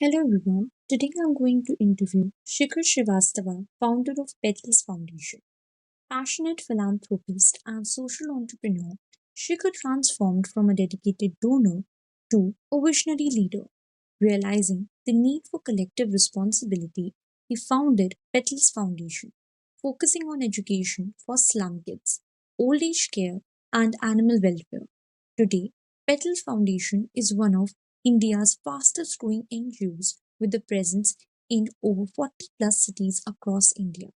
Hello everyone. Today I'm going to interview Shikhar Srivastava, founder of Petals Foundation. Passionate philanthropist and social entrepreneur, Shikhar transformed from a dedicated donor to a visionary leader. Realizing the need for collective responsibility, he founded Petals Foundation, focusing on education for slum kids, old age care, and animal welfare. Today, Petals Foundation is one of India's fastest growing NGOs with a presence in over 40 plus cities across India.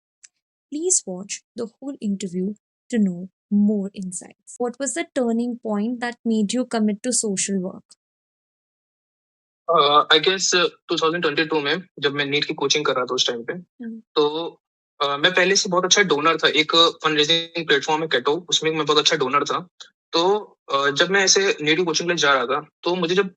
Please watch the whole interview to know more insights. What was the turning point that made you commit to social work? I guess 2022 में जब मैं NEET की coaching कर रहा था उस time पे Hmm. तो मैं पहले से बहुत अच्छा डोनर था एक फंड रेजिंग प्लेटफॉर्म है कैटो उसमें मैं बहुत अच्छा डोनर था तो जब मैं ऐसे नीट की कोचिंग के लिए जा रहा था तो मुझे जब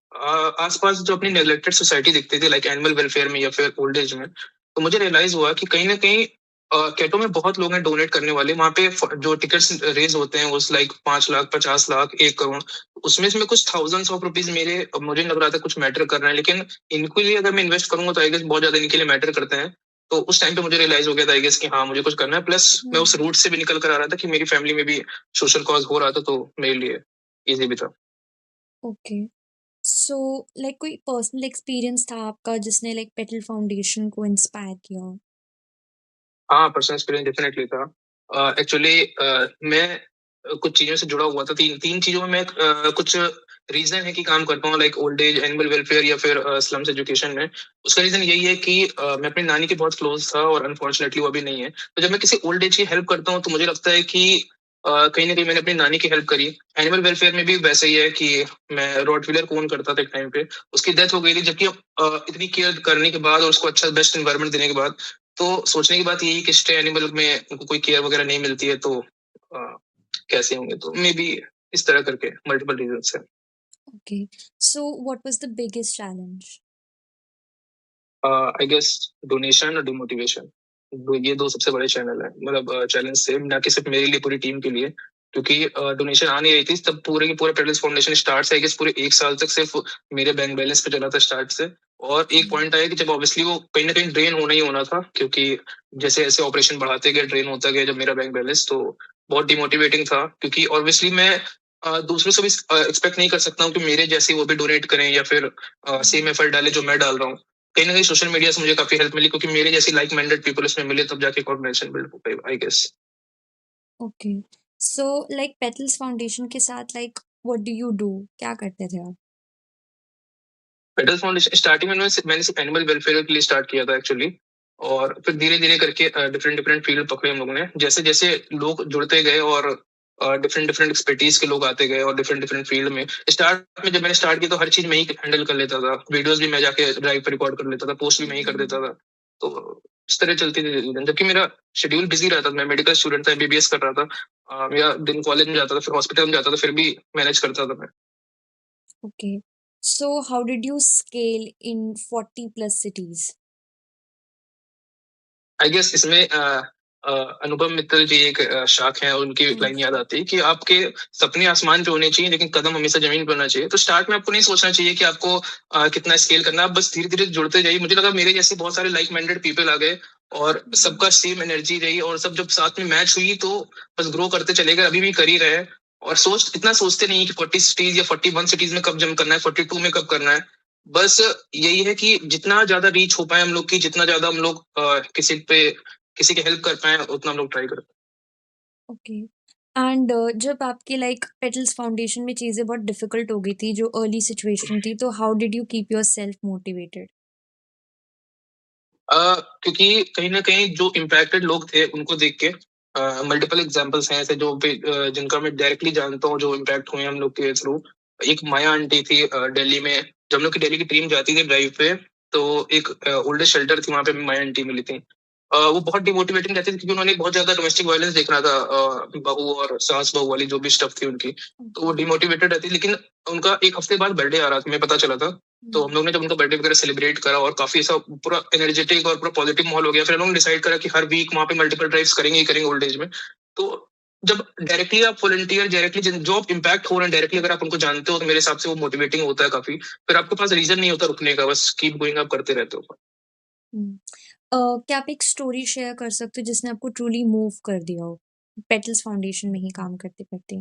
आसपास जो अपनी नेग्लेक्टेड सोसाइटी दिखती थी लाइक एनिमल वेलफेयर में या फिर ओल्ड एज में तो मुझे रियलाइज हुआ कि कहीं ना कहीं कैटो में बहुत लोग हैं डोनेट करने वाले वहाँ पे जो टिकट्स रेज होते हैं उस लाइक 5 लाख 50 लाख 1 करोड़ उसमें से मैं कुछ थाउजेंड्स ऑफ रुपीज मेरे मुझे लग रहा था कुछ मैटर कर रहा है लेकिन इनके लिए अगर मैं इन्वेस्ट करूंगा तो आई गेस बहुत ज्यादा इनके लिए मैटर करते हैं तो उस टाइम पे मुझे रियलाइज हो गया था आई गेस कि हाँ मुझे कुछ करना है प्लस मैं उस रूट से भी निकल कर आ रहा था कि मेरी फैमिली में भी सोशल कॉज हो रहा था तो मेरे लिए इजी भी था ओके सो लाइक कोई पर्सनल एक्सपीरियंस था आपका जिसने लाइक पेटल फाउंडेशन को इंस्पायर किया हो? हाँ पर्सनल एक्सपीरियंस डेफिनेटली था एक्चुअली मैं कुछ चीजों से जुड़ा हुआ था तीन तीन चीजों में मैं कुछ रीजन है कि काम करता हूँ like old age animal welfare या फिर स्लम्स एजुकेशन में उसका रीजन यही है कि मैं अपनी नानी के बहुत क्लोज था और अनफॉर्चुनेटली वो अभी नहीं है तो जब मैं किसी ओल्ड एज की हेल्प करता हूँ तो मुझे लगता है कि कहीं ना कहीं मैंने अपनी नानी की हेल्प करी एनिमल वेलफेयर में भी वैसे ही है कि मैं रॉटविलर को ओन करता था एक टाइम पे उसकी डेथ हो गई थी जबकि इतनी केयर करने के बाद और उसको अच्छा बेस्ट इन्वायरमेंट देने के बाद तो सोचने की बात यही कि स्टे एनिमल में उनको कोई केयर वगैरह नहीं मिलती है तो कैसे होंगे तो मे बी इस तरह करके मल्टीपल रीजन है okay so what was the biggest challenge? I guess donation और डिमोटिवेशन ये दो सबसे बड़े चैनल है मतलब चैलेंज थे ना कि सिर्फ मेरे लिए पूरी टीम के लिए क्योंकि डोनेशन आ नहीं रही थी तब पूरे के पूरे पेडल्स फाउंडेशन स्टार्ट से आई गेस पूरे 1 साल तक सिर्फ मेरे बैंक बैलेंस पे चला था स्टार्ट से और एक पॉइंट आया कि जब ऑब्वियसली वो कहीं ना कहीं ड्रेन होना ही होना था क्योंकि जैसे ऐसे ऑपरेशन बढ़ाते गए ड्रेन होता गया जब मेरा बैंक बैलेंस तो बहुत डिमोटिवेटिंग था क्योंकि ऑब्वियसली मैं दूसरों से भी एक्सपेक्ट नहीं कर सकता हूँ कि मेरे जैसे वो भी डोनेट करें या फिर सेम एफर्ट डाले जो मैं डाल रहा हूँ कहीं ना कहीं सोशल मीडिया से मुझे काफी हेल्प मिली क्योंकि मेरे जैसे लाइक माइंडेड पीपल इसमें मिले तब जाके ऑर्गेनाइजेशन बिल्ड हो पाई I guess okay so like Petals Foundation के साथ like what do you do? क्या करते थे आप? पेडल फाउंडेशन स्टार्टिंग में मैंने सिर्फ एनिमल वेलफेयर के लिए स्टार्ट किया था एक्चुअली और फिर धीरे धीरे करके डिफरेंट डिफरेंट फील्ड पकड़े हम लोगों ने जैसे जैसे लोग जुड़ते गए और डिफरेंट डिफरेंट एक्सपर्टीज के लोग आते गए और डिफरेंट डिफरेंट फील्ड में स्टार्ट में जब मैंने स्टार्ट किया तो हर चीज मैं ही हैंडल कर लेता था वीडियोस भी मैं जाके ड्राइव पर रिकॉर्ड कर लेता था पोस्ट भी मैं ही कर देता था तो इस तरह चलती थी धीरे-धीरे। जबकि मेरा शेड्यूल बिजी रहता था मैं मेडिकल स्टूडेंट था एमबीबीएस कर रहा था मेरा दिन कॉलेज में जाता था फिर हॉस्पिटल में जाता था फिर भी मैनेज करता था मैं okay so how did you scale in 40 plus cities? I guess इसमें अनुपम मित्तल जी एक शाख है उनकी लाइन याद आती है कि आपके सपने आसमान पे होने चाहिए लेकिन कदम हमेशा जमीन पर होना चाहिए तो स्टार्ट में आपको नहीं सोचना चाहिए कि आपको कितना स्केल करना है आप बस धीरे धीरे जुड़ते जाइए मुझे लगा मेरे जैसे बहुत सारे लाइक माइंडेड पीपल आ गए और सबका सेम एनर्जी रही और सब जब साथ में मैच हुई तो बस ग्रो करते चले गए अभी भी कर ही रहे हैं और सोच इतना सोचते नहीं कि 40 सिटीज या 41 सिटीज में कब जम करना है 42 में कब करना है बस यही है कि जितना ज्यादा रीच हो पाए हम लोग की जितना ज्यादा हम लोग किसी पे किसी की हेल्प कर पाए उतना हम लोग ट्राई करते ओके एंड जब आपके लाइक पेटल्स फाउंडेशन में चीज़ें बहुत डिफिकल्ट हो गई थी जो अर्ली सिचुएशन थी तो how did you keep your self motivated? क्योंकि कहीं ना कहीं जो इम्पैक्टेड लोग थे उनको देख के मल्टीपल एग्जांपल्स हैं ऐसे जो जिनका मैं डायरेक्टली जानता हूँ जो इम्पैक्ट हुए हम लोग के थ्रू एक माया आंटी थी दिल्ली में जब हम लोग की दिल्ली की टीम जाती थी ड्राइव पे तो एक ओल्ड शेल्टर थी वहां पे माया आंटी मिली थी वो बहुत डिमोटिवेटिंग रहती थी क्योंकि उन्होंने बहुत ज्यादा डोमेस्टिक वायलेंस देख रहा था बहू और सास बहू वाली जो भी स्टफ थी उनकी तो वो डिमोटिवेटेड रहती लेकिन उनका एक हफ्ते बाद बर्थडे आ रहा था मैं पता चला था तो हम लोग ने जब उनका बर्थडे वगैरह सेलिब्रेट करा और काफी ऐसा पूरा एनर्जेटिक और पूरा पॉजिटिव माहौल हो गया फिर हम लोग ने डिसाइड करा कि हर वीक वहाँ पे मल्टीपल ड्राइव्स करेंगे ही करेंगे ओल्ड एज में तो जब डायरेक्टली आप वॉलंटियर डायरेक्टली जो आप इम्पैक्ट हो रहे हैं डायरेक्टली अगर आप उनको जानते हो तो मेरे हिसाब से वो मोटिवेटिंग होता है काफी। फिर आपके पास रीजन नहीं होता रुकने का, बस कीप गोइंग, आप करते रहते हो। हुँ। क्या आप एक स्टोरी शेयर कर सकते हो जिसने आपको ट्रूली मूव कर दिया हो? पेटल्स फाउंडेशन में ही काम करते-करते?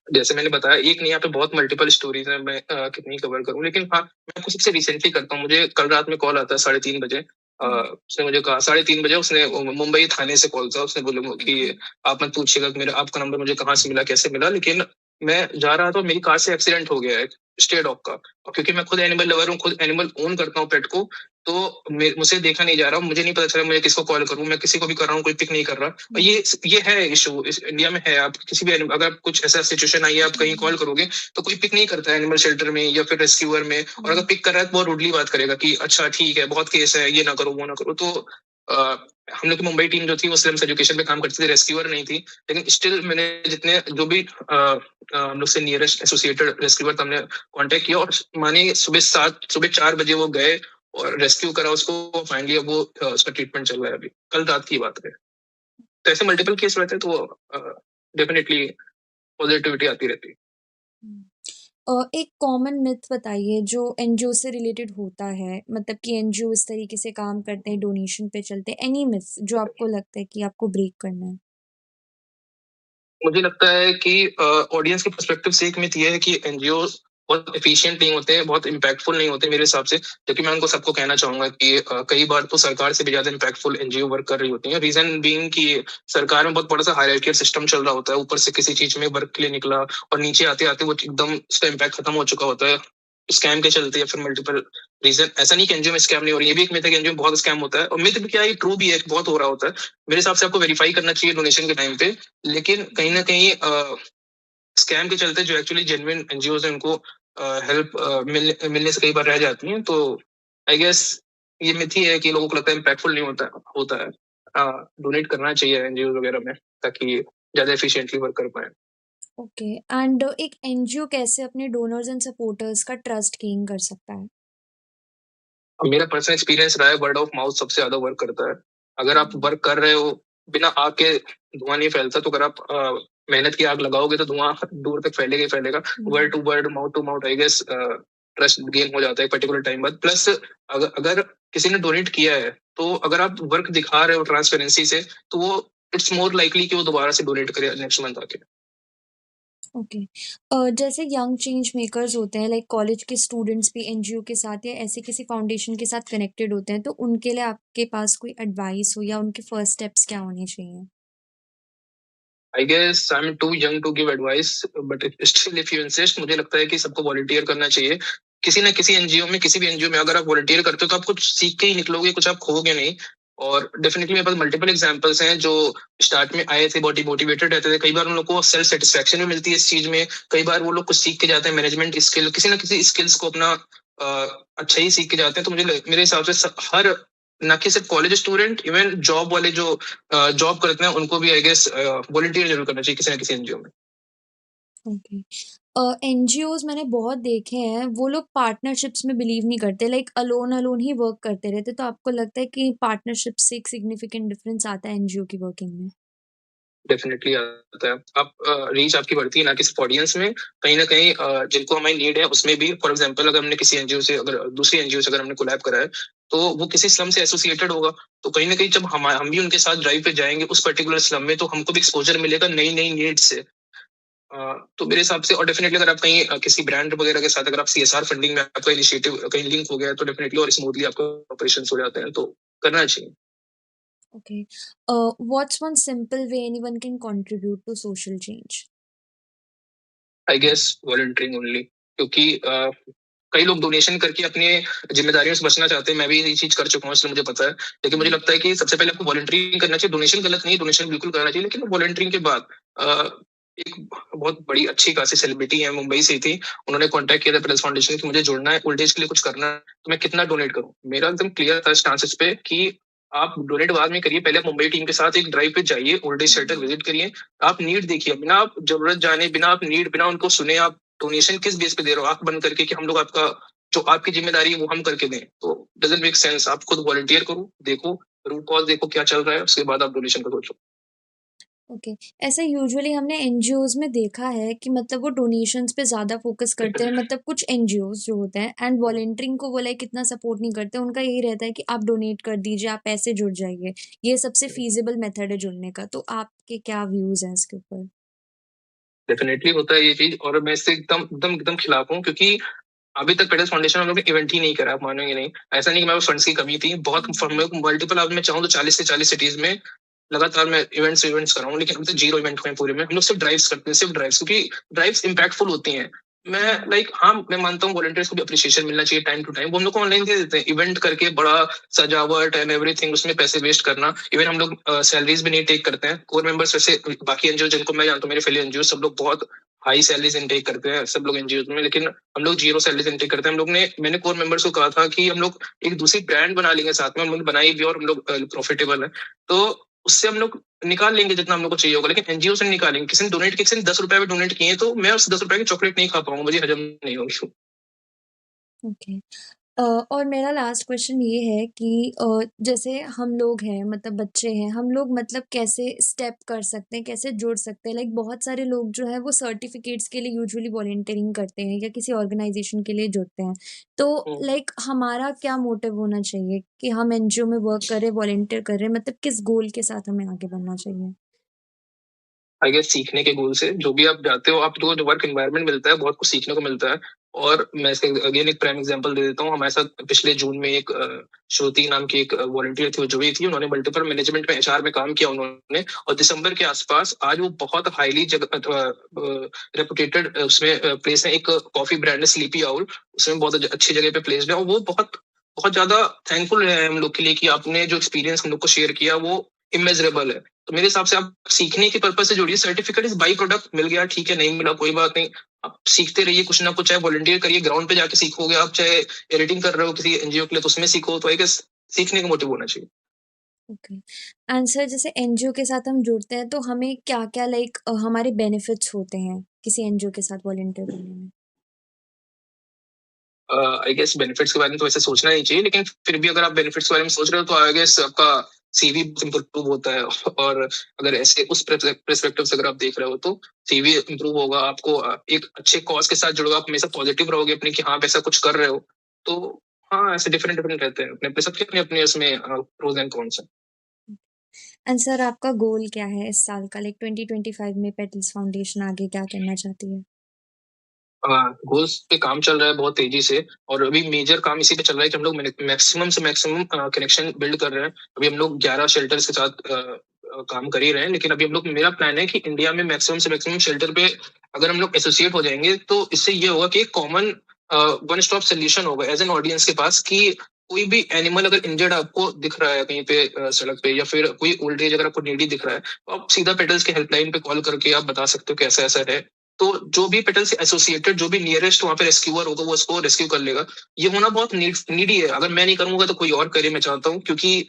जैसे मैंने बताया, एक नहीं, यहाँ पे बहुत मल्टीपल स्टोरीज है, मैं कितनी कवर करूँ, लेकिन हाँ, मैं आपको सबसे रिसेंटली करता हूँ। मुझे कल रात में कॉल आता है 3:30 बजे। हुँ। उसने मुझे कहा 3:30 बजे, उसने मुंबई थाने से कॉल था। उसने बोला कि ओके। आप मत पूछिएगा कि मेरा आपका नंबर मुझे कहाँ से मिला, कैसे मिला, लेकिन मैं जा रहा था, मेरी कार से एक्सीडेंट हो गया है स्टे डॉग का। और क्योंकि मैं खुद एनिमल लवर हूँ, खुद एनिमल ओन करता हूँ, पेट को, तो मुझसे देखा नहीं जा रहा, मुझे नहीं पता चला मुझे किसको कॉल करूँ, मैं किसी को भी कर रहा हूँ, कोई पिक नहीं कर रहा। और हुँ। ये है इशू, इस इंडिया में है। आप किसी भी अगर कुछ ऐसा सिचुएशन आई है, आप कहीं कॉल करोगे तो कोई पिक नहीं करता है एनिमल शेल्टर में या फिर रेस्क्यूअर में। और अगर पिक कर रहा है तो बहुत रूडली बात करेगा कि अच्छा ठीक है, बहुत केस है, ये ना करो, वो ना करो। तो अ, हम लोग की मुंबई टीम जो थी वो स्लम्स एजुकेशन पे काम करती थी, रेस्क्यूअर नहीं थी। लेकिन स्टिल मैंने जितने जो भी हम लोग से नियरेस्ट एसोसिएटेड रेस्क्यूअर था, हमने कांटेक्ट किया, और मानिए सुबह 4 बजे वो गए और रेस्क्यू करा उसको। फाइनली अब वो उसका ट्रीटमेंट चल रहा है, अभी कल रात की बात है। तो ऐसे मल्टीपल केस रहते हैं, तो डेफिनेटली पॉजिटिविटी आती रहती है। हुँ। एक कॉमन मिथ बताइए जो एनजीओ से रिलेटेड होता है, मतलब कि एनजीओ इस तरीके से काम करते हैं, डोनेशन पे चलते हैं, एनी मिथ जो आपको लगता है कि आपको ब्रेक करना है? मुझे लगता है कि ऑडियंस के पर्सपेक्टिव से एक मिथ ये है कि एनजीओ बहुत एफिशिएंट नहीं होते, बहुत इम्पैक्टफुल नहीं होते मेरे हिसाब से। जबकि मैं उनको सबको कहना चाहूंगा कि कई बार तो सरकार से भी ज्यादा इम्पैक्टफुल एनजीओ वर्क कर रही होती है। रीजन बीइंग कि सरकार में बहुत बड़ा सा हायरार्कियल सिस्टम चल रहा होता है, ऊपर से किसी चीज में वर्क के लिए निकला और नीचे आते आते वो एकदम उसका इम्पैक्ट खत्म हो चुका होता है स्कैम के चलते या फिर मल्टीपल रीजन। ऐसा नहीं कि एनजीओ में स्कैम नहीं हो रही, ये भी एक मिथ है कि एनजीओ में बहुत स्कैम होता है, और मिथ भी क्या है, ट्रू भी है, बहुत हो रहा होता है। मेरे हिसाब से आपको वेरीफाई करना चाहिए डोनेशन के टाइम पे। लेकिन कहीं ना कहीं स्कैम के चलते जो एक्चुअली जेन्युइन एनजीओ है उनको हेल्प मिलने से कई बार रह जाती हैं। तो आई गेस ये मिथ ही है कि लोगों को लगता है इम्पैक्टफुल नहीं होता है। डोनेट करना चाहिए एनजीओ वगैरह में, ताकि ज्यादा एफिशिएंटली वर्क कर पाए। ओके। एंड एक एनजीओ कैसे अपने डोनर्स एंड सपोर्टर्स का ट्रस्ट गेन कर सकता है? अब मेरा पर्सनल एक्सपीरियंस रहा है, वर्ड ऑफ माउथ सबसे ज्यादा वर्क करता है। अगर आप वर्क कर रहे हो, बिना आग के धुआं नहीं फैलता, तो अगर आप मेहनत की आग लगाओगे तो धुआं दूर तक फैलेगा ही फैलेगा। Word to word, mouth to mouth, I guess trust gain हो जाता है पर्टिकुलर टाइम बाद। प्लस अगर किसी ने डोनेट किया है, तो अगर आप वर्क दिखा रहे हो ट्रांसपेरेंसी से, तो वो इट्स मोर लाइकली कि वो दोबारा से डोनेट करे नेक्स्ट मंथ आके। ओके। जैसे यंग चेंज मेकर्स होते हैं, लाइक कॉलेज के स्टूडेंट्स भी एनजीओ के साथ या ऐसे किसी फाउंडेशन के साथ कनेक्टेड होते हैं, तो उनके लिए आपके पास कोई एडवाइस हो या उनके फर्स्ट स्टेप्स क्या होने चाहिए? I guess I am too young to give advice, but still if you insist, मुझे लगता है कि सबको वॉलंटियर करना चाहिए। किसी ना किसी एनजीओ में, किसी भी एनजीओ में अगर आप वॉलंटियर करते हो तो आप कुछ सीख के ही निकलोगे, कुछ आप खोगे नहीं। और डेफिनेटली मेरे पास मल्टीपल एग्जांपल्स हैं जो स्टार्ट में आए थे, बहुत डिमोटिवेटेड रहते थे। कई बार उन लोग को सेल्फ सेटिस्फेक्शन भी मिलती है इस चीज में। कई बार वो लोग कुछ सीख के जाते हैं, मैनेजमेंट स्किल, किसी ना किसी स्किल्स को अपना अच्छा ही सीख के जाते हैं। तो मेरे हिसाब से हर, ना कि सिर्फ कॉलेज स्टूडेंट, इवन जॉब वाले जो जॉब करते हैं उनको भी आई गेस वॉलंटियर जरूर करना चाहिए किसी ना किसी एनजीओ में। ओके। एनजीओज़ मैंने बहुत देखे हैं, वो लोग पार्टनरशिप्स में बिलीव नहीं करते, like alone alone he work करते रहते, तो आपको लगता है कि पार्टनरशिप से एक सिग्निफिकेंट डिफरेंस आता है एनजीओ की वर्किंग में? डेफिनेटली आता है। आप रीच आपकी बढ़ती है, ना कि सिर्फ ऑडियंस में, कहीं ना कहीं जिनको हमारी नीड है उसमें भी। फॉर एग्जांपल, अगर हमने किसी एनजीओ से, अगर दूसरी एनजीओ से अगर हमने कोलैब करा है, तो वो किसी स्लम से एसोसिएटेड होगा। तो कहीं ना कहीं जब हम भी उनके साथ ड्राइव पे जाएंगे उस पर्टिकुलर स्लम में, तो हमको भी एक्सपोजर मिलेगा नई नई नीड से। तो मेरे हिसाब से, और डेफिनेटली अगर आप कहीं किसी ब्रांड वगैरह के साथ, अगर आप सीएसआर फंडिंग में आपका इनिशिएटिव कहीं लिंक हो गया है, तो डेफिनेटली और स्मूथली आपका ऑपरेशन हो जाते हैं, तो करना चाहिए। Okay. What's one simple way anyone can contribute to social change? I guess volunteering only, क्योंकि कई लोग डोनेशन करके अपने जिम्मेदारियों से बचना चाहते हैं। मैं भी ये चीज कर चुका हूँ, इसलिए मुझे पता है। लेकिन मुझे लगता है कि सबसे पहले आपको वॉलंटियरिंग करना चाहिए। डोनेशन गलत नहीं है, डोनेशन बिल्कुल करना चाहिए, लेकिन वॉलंटियरिंग के बाद एक बहुत बड़ी अच्छी खासी सेलिब्रिटी है, मुंबई से ही थी। उन्होंने कांटेक्ट किया था प्रेस फाउंडेशन की, मुझे जुड़ना है, ओल्ड एज के लिए कुछ करना है, तो मैं कितना डोनेट करूं। मेरा एकदम क्लियर था स्टांस इस पे कि आप डोनेट बाद में करिए, पहले आप मुंबई टीम के साथ एक ड्राइव पे जाइए, ओल्ड एज शेल्टर विजिट करिए। आप नीड देखिए, बिना आप जरूरत जाने, बिना आप नीड, बिना उनको सुने, आप डोनेशन किस बेस पे दे रहे हो, आंख बंद करके कि हम लोग आपका जो आपकी जिम्मेदारी है वो हम करके दें, तो डजंट मेक सेंस। आप खुद वॉलंटियर करो, देखो रूट कॉज, देखो क्या चल रहा है, उसके बाद आप डोनेशन का सोचो। ओके। ऐसा यूजुअली हमने एनजीओज़ में देखा है कि मतलब वो डोनेशंस पे ज़्यादा फ़ोकस करते हैं, मतलब कुछ एनजीओज़ जो होते हैं एंड वॉलंटियरिंग को वो लाइक इतना सपोर्ट नहीं करते। उनका यही रहता है कि आप डोनेट कर दीजिए, आप पैसे जुड़ जाइए। ये सबसे फ़ीज़िबल मेथड है जुड़ने का। तो आपके क्या व्यूज़ हैं इसके ऊपर? डेफिनेटली होता है ये चीज़ और मैं इससे एकदम खिलाफ हूँ क्योंकि अभी तक पेडल्स फाउंडेशन हम लोग ने इवेंट ही नहीं करा, आप मानोगे नहीं। ऐसा नहीं कि मेरे पास फंड्स की कमी थी, बहुत मल्टीपल अब मैं चाहूँ तो 40 से 40 सिटीज़ में लगातार मैं इवेंट्स कर रहा हूँ, लेकिन अभी तक 0 इवेंट हुए हैं पूरे में। हम लोग सिर्फ ड्राइव्स करते हैं, सिर्फ ड्राइव्स क्योंकि ड्राइव्स इम्पैक्टफुल होती हैं। मैं लाइक हाँ, मैं मानता हूँ वॉलंटियर्स को भी एप्रिसिएशन मिलना चाहिए टाइम टू टाइम। वो हम लोग को ऑनलाइन दे देते हैं, इवेंट करके बड़ा सजावट एंड एवरीथिंग उसमें पैसे वेस्ट करना। इवन हम लोग सैलरीज भी नहीं टेक करते हैं। कोर मेंबर्स वैसे बाकी एनजीओ जिनको मैं जानता हूँ, मेरे फेलो एनजीओ सब लोग बहुत हाई सैलरीज इनटेक करते हैं सब लोग एनजीओ में, लेकिन हम लोग 0 सैलरीज इनटेक करते हैं। हम लोग ने मैंने कोर मेंबर्स को कहा था कि हम लोग एक दूसरी ब्रांड बना लेंगे साथ में, हम लोग बनाई भी और हम लोग प्रॉफिटेबल है। तो उससे हम लोग निकाल लेंगे जितना हम लोग को चाहिए होगा, लेकिन एनजीओ से नहीं निकालेंगे। किसी ने डोनेट किसी ने 10 रुपए भी डोनेट किए तो मैं उस 10 रुपए की चॉकलेट नहीं खा पाऊंगा, मुझे हजम नहीं होगी। ओके। और मेरा लास्ट क्वेश्चन ये है कि जैसे हम लोग हैं, मतलब बच्चे हैं, हम लोग मतलब कैसे स्टेप कर सकते हैं, कैसे जुड़ सकते हैं? लाइक बहुत सारे लोग जो हैं वो सर्टिफिकेट्स के लिए यूजुअली वॉलंटियरिंग करते हैं या किसी ऑर्गेनाइजेशन के लिए जुड़ते हैं। तो लाइक हमारा क्या मोटिव होना चाहिए कि हम एनजीओ में वर्क करें, वॉलंटियर करें, मतलब किस गोल के साथ हमें आगे बढ़ना चाहिए? आई गेस सीखने के गोल से जो भी आप जाते हो, आपको जो वर्क एनवायरनमेंट मिलता है बहुत कुछ सीखने को मिलता है। और मैं इसका अगेन एक प्राइम एग्जांपल दे देता हूँ। हमारे साथ पिछले जून में एक श्रुति नाम की एक वॉलंटियर थी, वो जुड़ी थी। उन्होंने मल्टीपल मैनेजमेंट में एचआर में काम किया उन्होंने, और दिसंबर के आसपास आज वो बहुत हाईली रेपुटेटेड उसमें प्लेस है। एक कॉफी ब्रांड है स्लीपी आउल, उसमें बहुत अच्छी जगह पे प्लेस्ड है। और वो बहुत बहुत ज्यादा थैंकफुल है हम लोग के लिए कि आपने जो एक्सपीरियंस हम लोग को शेयर किया वो इमेजरेबल है। तो मेरे हिसाब से आप सीखने के पर्पज से जुड़िए। सर्टिफिकेट इज बाई प्रोडक्ट, मिल गया ठीक है, नहीं मिला कोई बात नहीं। आप सीखते रहिए कुछ ना कुछ, चाहे वॉलंटियर करिए, ग्राउंड पे जाके सीखोगे आप, चाहे एडिटिंग कर रहे हो किसी एनजीओ के लिए तो उसमें सीखो। तो आई गेस सीखने का मोटिव होना चाहिए। ओके। एंड सर, जैसे एनजीओ के साथ हम जुड़ते हैं तो हमें क्या-क्या लाइक हमारे बेनिफिट्स होते हैं किसी एनजीओ के साथ वॉलंटियर करने में? आई गेस बेनिफिट्स के बारे में तो वैसे सोचना नहीं चाहिए, लेकिन फिर भी अगर आप बेनिफिट्स के बारे में सोच रहे हो तो आई गेस आपका सीवी इम्प्रूव होता है। और अगर ऐसे उस पर्सपेक्टिव से अगर आप देख रहे हो तो सीवी इम्प्रूव होगा। आपको एक अच्छे कॉज के साथ जुड़ोगे, आप हमेशा पॉजिटिव रहोगे अपने कि हाँ आप ऐसा कुछ कर रहे हो। तो हाँ, ऐसे डिफरेंट डिफरेंट रहते हैं अपने अपने सबके अपने अपने उसमें प्रोज एंड कॉन्स हैं। एंड सर, आपका गोल क्या है इस साल का? लाइक 2025 में पेटल्स फाउंडेशन आगे क्या करना चाहती है? गोल्स पे काम चल रहा है बहुत तेजी से, और अभी मेजर काम इसी पे चल रहा है कि हम लोग मैक्सिमम से मैक्सिमम कनेक्शन बिल्ड कर रहे हैं। अभी हम लोग 11 शेल्टर्स के साथ काम कर ही रहे हैं, लेकिन अभी हम लोग मेरा प्लान है कि इंडिया में मैक्सिमम से मैक्सिमम शेल्टर पे अगर हम लोग एसोसिएट हो जाएंगे तो इससे ये होगा कि एक कॉमन वन स्टॉप सोल्यूशन होगा एज एन ऑडियंस के पास, कि कोई भी एनिमल अगर इंजर्ड आपको दिख रहा है कहीं पे सड़क पे, या फिर कोई ओल्ड एज अगर आपको नीडी दिख रहा है, तो आप सीधा पेटल्स के हेल्पलाइन पे कॉल करके आप बता सकते हो कि ऐसा ऐसा है। तो जो भी पेटल से एसोसिएटेड जो भी नियरेस्ट वहां पे रेस्क्यूअर होगा वो उसको रेस्क्यू कर लेगा। ये होना बहुत नीडी है। अगर मैं नहीं करूंगा तो कोई और करे, मैं चाहता हूँ, क्योंकि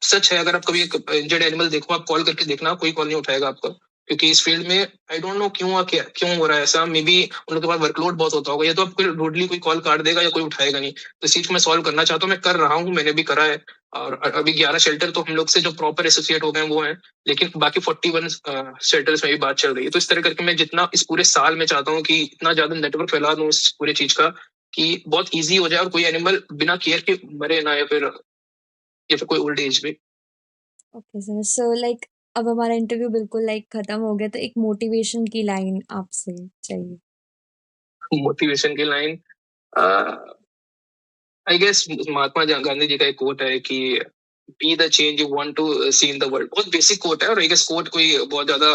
सच है अगर आप कभी एक इंजर्ड एनिमल देखो, आप कॉल करके देखना, कोई कॉल नहीं उठाएगा आपका। क्योंकि इस फील्ड में आई डोंट नो क्यों हो रहा है ऐसा। मे बी उन लोगों के पास वर्कलोड बहुत होता होगा, या तो आपको रोडली कोई कॉल काट देगा या कोई उठाएगा नहीं। तो इस चीज को मैं सॉल्व करना चाहता हूँ, मैं कर रहा हूँ, मैंने भी करा है। और अभी 11 शेल्टर तो हम लोग से जो प्रॉपर एसोसिएट हो गए हैं वो है, लेकिन बाकी 41 शेल्टर्स में भी बात चल रही है। तो इस तरह करके मैं जितना इस पूरे साल में चाहता हूँ कि इतना ज्यादा नेटवर्क फैला दूं इस पूरे चीज का, कि बहुत ईजी हो जाए और कोई एनिमल बिना केयर के मरे ना, या फिर कोई ओल्ड एज में। ओके सर, सो लाइक अब हमारा इंटरव्यू बिल्कुल लाइक खत्म हो गया, तो एक मोटिवेशन की लाइन आपसे चाहिए। मोटिवेशन की line, I guess Mahatma Gandhi ji का एक कोट है कि be the change you want to see in the world. बहुत बेसिक कोट है, और आई गेस कोट कोई बहुत ज्यादा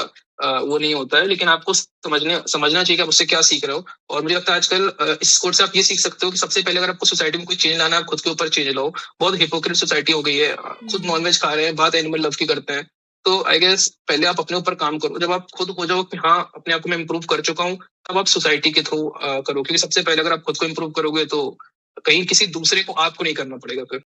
वो नहीं होता है, लेकिन आपको समझना चाहिए कि आप उससे क्या सीख रहे हो। और मुझे लगता है आजकल इस कोट से आप ये सीख सकते हो कि सबसे पहले अगर आपको सोसाइटी में कोई चेंज लाना है, आप खुद के ऊपर चेंज लाओ। बहुत हिपोक्रेट सोसाइटी हो गई है, खुद नॉनवेज खा रहे हैं, बात एनिमल लव की करते हैं। तो आई गेस पहले आप अपने ऊपर काम करो। जब आप खुद हो जाओ कि हाँ अपने आप को मैं इम्प्रूव कर चुका हूँ, तब आप सोसाइटी के थ्रू करो। क्योंकि सबसे पहले अगर आप खुद को इम्प्रूव करोगे तो कहीं किसी दूसरे को आपको नहीं करना पड़ेगा फिर।